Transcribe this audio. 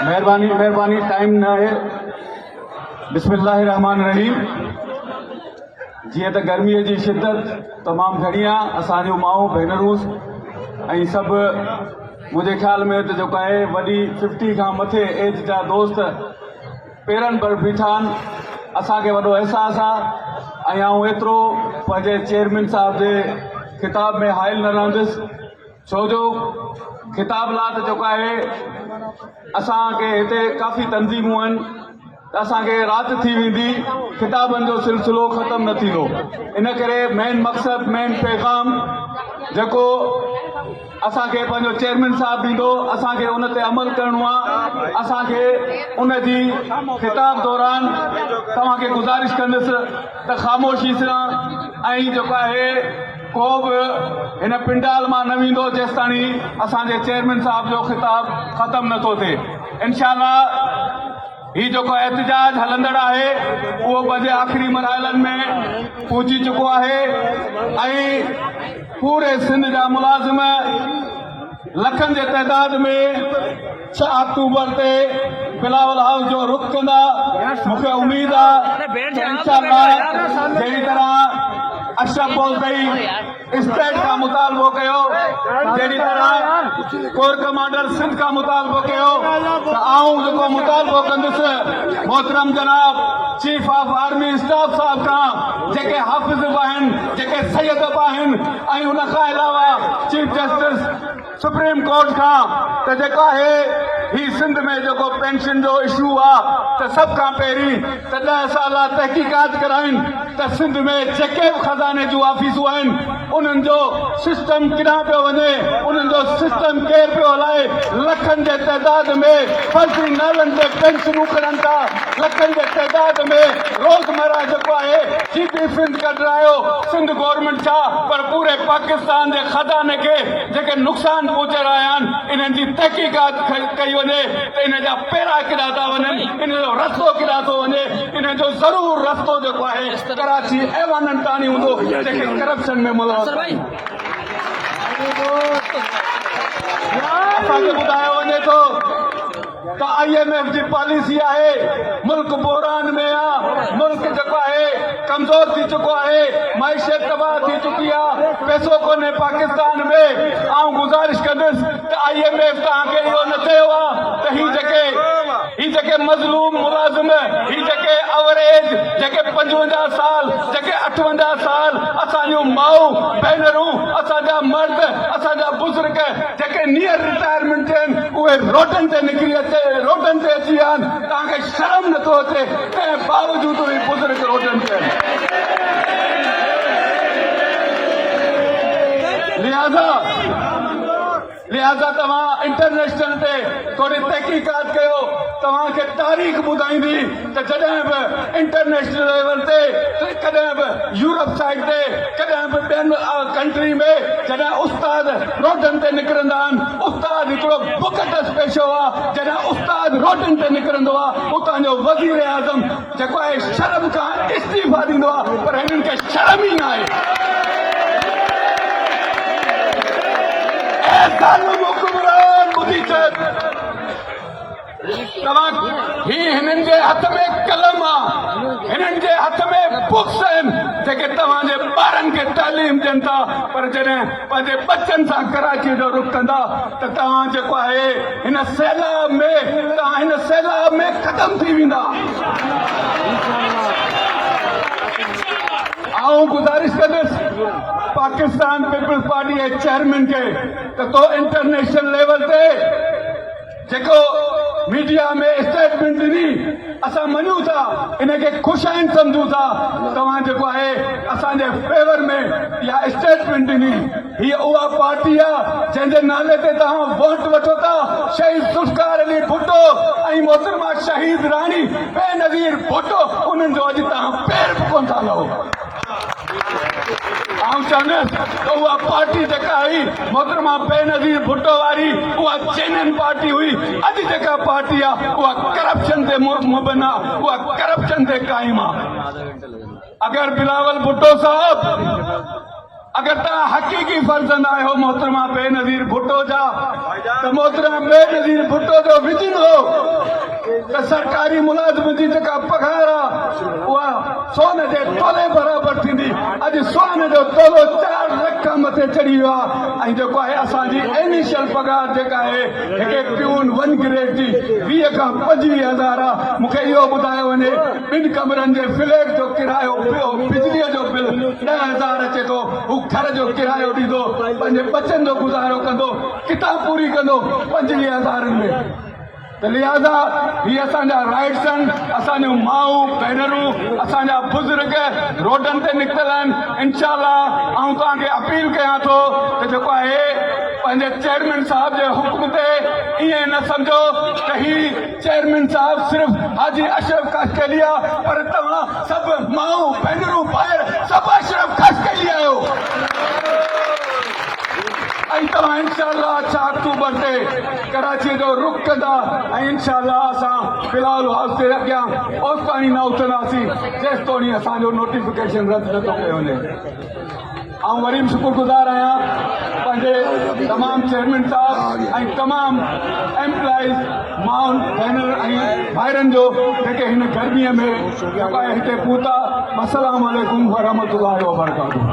मेहरबानी मेहरबानी टाइम न है। बिस्मिल्लाहिर्रहमानिर्रहीम। जीअं त गर्मीअ जी शिद्दत तमामु घणी आहे, असांजो माऊं भेनरूं ऐं सभु मुंहिंजे ख़्याल में त जेको आहे वॾी 50 खां मथे एज जा दोस्त पेरनि पर बीठा आहिनि। असांखे वॾो अहसासु आहे ऐं आउं एतिरो पंहिंजे चेयरमैन साहिब जे खिताब में हाइल न रहंदुसि, छो जो खिताब लाइ त जेको आहे असांखे हिते काफ़ी तंज़ीमूं आहिनि त असांखे राति थी वेंदी, खिताबनि जो सिलसिलो ख़तमु न थींदो। इन करे मेन मक़सदु मेन पैगाम जेको असांखे पंहिंजो चेयरमैन साहिबु ॾींदो, असांखे उन ते अमल करिणो आहे। असांखे उन जी खिताब दौरान तव्हांखे गुज़ारिश कंदुसि त ख़ामोशी सां ऐं जेको आहे को बि हिन पिंडाल मां न वेंदो जेसि ताईं असांजे चेयरमैन साहिब जो खिताब ख़तमु नथो थिए। इनशाअल्लाह ही जेको एहतजाज हलंदड़ आहे उहो पंहिंजे आख़िरी मरहलनि में पहुची चुको आहे ऐं पूरे सिंध जा मुलाज़िम लखनि जे तइदाद में 6 अक्टूबर ते बिलावल हाउस जो रुख़ कंदा। मूंखे उम्मीद आहे त इंशाअल्लाह जहिड़ी तरह अशरफ बोलदई स्टेट का मुतालबो कयो, जहिड़ी तरह कोर कमांडर सिंध का मुतालबो कयो, त आऊं जेको मुतालबो कंदुसि मोहतरम जनाब चीफ ऑफ आर्मी स्टाफ साहब खां, जेके हाफ़िज़ बि आहिनि, जेके सैयद बि आहिनि ऐं उन खां अलावा चीफ जस्टिस सुप्रीम कोर्ट खां, त जेको आहे ही सिंध में जेको पेंशन जो इशू आहे त सभ खां पहिरीं त 10 साल तहक़ीक़ात कराइनि त सिंध में जेके बि खज़ाने जूं ऑफिसूं आहिनि उन्हनि जो सिस्टम किॾां पियो वञे, उन्हनि जो सिस्टम केरु पियो हलाए। लखनि जे तइदाद में फर्ज़ी नालनि ते पेंशनूं करनि था, लखनि जे तइदाद में रोज़मर्रा जेको आहे जीपी सिंध कढ रहियो सिंध गवर्नमेंट छा, पर पूरे पाकिस्तान जे खज़ाने खे जेके नुक़सान पहुचे रहिया आहिनि इन्हनि जी तहक़ीक़ात कई वञे त इन जा पेरा किॾां था वञनि, इन जो रस्तो किॾां थो वञे। इन जो ज़रूरु रस्तो जेको आहे कराची ऐवाननि ताणी हूंदो जेके करप्शन में मुलविस आहिनि। असांखे ॿुधायो वञे थो त IMF जी पॉलिसी आहे मुल्क बहरान में आहे, मुल्क जेको आहे कमज़ोर थी चुको आहे, मईशत तबाह थी चुकी आहे, पैसो कोन्हे पाकिस्तान में। आउं गुज़ारिश कंदुसि त IMF तव्हांखे इहो न चयो आहे त ही जेके मज़लूम मुलाज़िम, ही जेके अवरेज जेके 55 साल, जेके 58 साल असांजूं माऊं भेनरूं, असांजा मर्द, असांजा बुज़ुर्ग जेके नियर रिटायरमेंट आहिनि उहे रोडनि ते निकिरी रोडनि ते अची विया आहिनि। तव्हांखे शर्म नथो अचे, तंहिं बावजूद उहे बुज़ुर्ग रोडनि ते आहिनि। लिहाज़ा तव्हां इंटरनेशनल ते थोरी तहक़ीक़ात कयो, तव्हांखे तारीख़ ॿुधाईंदी त जॾहिं बि इंटरनेशनल लेवल ते, कॾहिं बि यूरोप साइड ते, कॾहिं बि ॿियनि कंट्री में जॾहिं उस्ताद रोडनि ते निकिरंदा आहिनि, उस्ताद हिकिड़ो बुकटस पेशो आहे, जॾहिं उस्ताद रोडनि ते निकिरंदो आहे उतां जो वज़ीर आज़म जेको आहे शर्म खां इस्तीफ़ा ॾींदो आहे, पर हिननि खे शर्म ई न आहे। हिननि जे हथ में कलम आहे, हिननि जे हथ में बुक्स आहिनि जेके तव्हांजे ॿारनि खे तालीम ॾियनि था, पर जॾहिं पंहिंजे बच्चनि सां कराची जो रुख़ कंदा त तव्हां जेको आहे हिन सैलाब में ख़तम थी वेंदा। आऊं गुज़ारिश कंदुसि पाकिस्तान पीपल्स पार्टी जे चेयरमैन खे त तो इंटरनेशनल लेवल ते जेको मीडिया में स्टेटमेंट ॾिनी असां मञूं था, इनखे ख़ुशाइन सम्झूं था, तव्हां जेको आहे असांजे फेवर में इहा स्टेटमेंट ॾिनी, हीअ उहा पार्टी आहे जंहिंजे नाले ते तव्हां वोट वठो था। शहीद ज़ुल्फ़िकार अली भुट्टो ऐं मोहतरमा शहीद राणी बेनज़ीर भुट्टो, उन्हनि जो अॼु तव्हां पैर बि कोन था लहो। आउं चवंदुसि त उहा पार्टी जेका हुई मोहतरमा बेनज़ीर भुट्टो वारी, उहा जेन्युइन पार्टी हुई। अॼु जेका पार्टी आहे उहा करप्शन ते मुबन आहे, उहा करप्शन ते क़ाइम आहे। अगरि बिलावल भुट्टो साहब अगर तव्हां हक़ीक़ी फर्ज़ंद आहियो मोहतरमा बेनज़ीर भुट्टो जा त मोहतरमा बेनज़ीर भुट्टो जो विजन हो त सरकारी मुलाज़िम जी जेका पघार आहे उहा सोन जे तोले बराबरि थींदी। अॼु सोन जो तोलो 4 लख मथे चढ़ी वियो आहे ऐं जेको आहे असांजी इनिशियल पघार जेका आहे हिकु प्यून 1 ग्रेड जी 20 खां 25,000 आहे। मूंखे इहो ॿुधायो वञे 2 कमरनि जे फ्लैट जो किरायो बिजलीअ जो बिल 10,000 अचे थो, हू घर जो किरायो ॾींदो, पंहिंजे बचनि जो गुज़ारो कंदो, किताब पूरी कंदो 25,000 में। त लिहाज़ा ही असांजा राइट्स आहिनि। असांजूं माऊं भेनरूं असांजा बुज़ुर्ग रोडनि ते निकितल आहिनि। इंशाअल्लाह आऊं तव्हांखे अपील कयां थो त जेको आहे पंहिंजे चेयरमैन साहब जे हुक्म ते ईअं न सम्झो त ही चेयरमैन साहब सिर्फ़ु हाजी अशरफ काशकेली आहे, पर तव्हां सभु माऊं भेनरूं ॿाहिरि सभु अशरफ काशकेली आहियो। ऐं तव्हां इंशाअल्लाह 6 अक्टूबर ते कराची जो रुख कंदा ऐं इंशाअल्लाह असां फिलहाल हाउस ते अॻियां ओसिताणी न उथंदासीं जेसिताणी असांजो नोटिफिकेशन रद्द नथो कयो वञे। ऐं वरी बि शुक्रगुज़ार आहियां पंहिंजे तमामु चेयरमैन साहब ऐं तमामु एम्प्लॉइज़ माउनि भेनर ऐं भाइरनि जो जेके हिन गर्मीअ में जेको आहे हिते पहुता। अस्सलाम वालेकुम वरहमतुल्लाहि वबरकातुहू।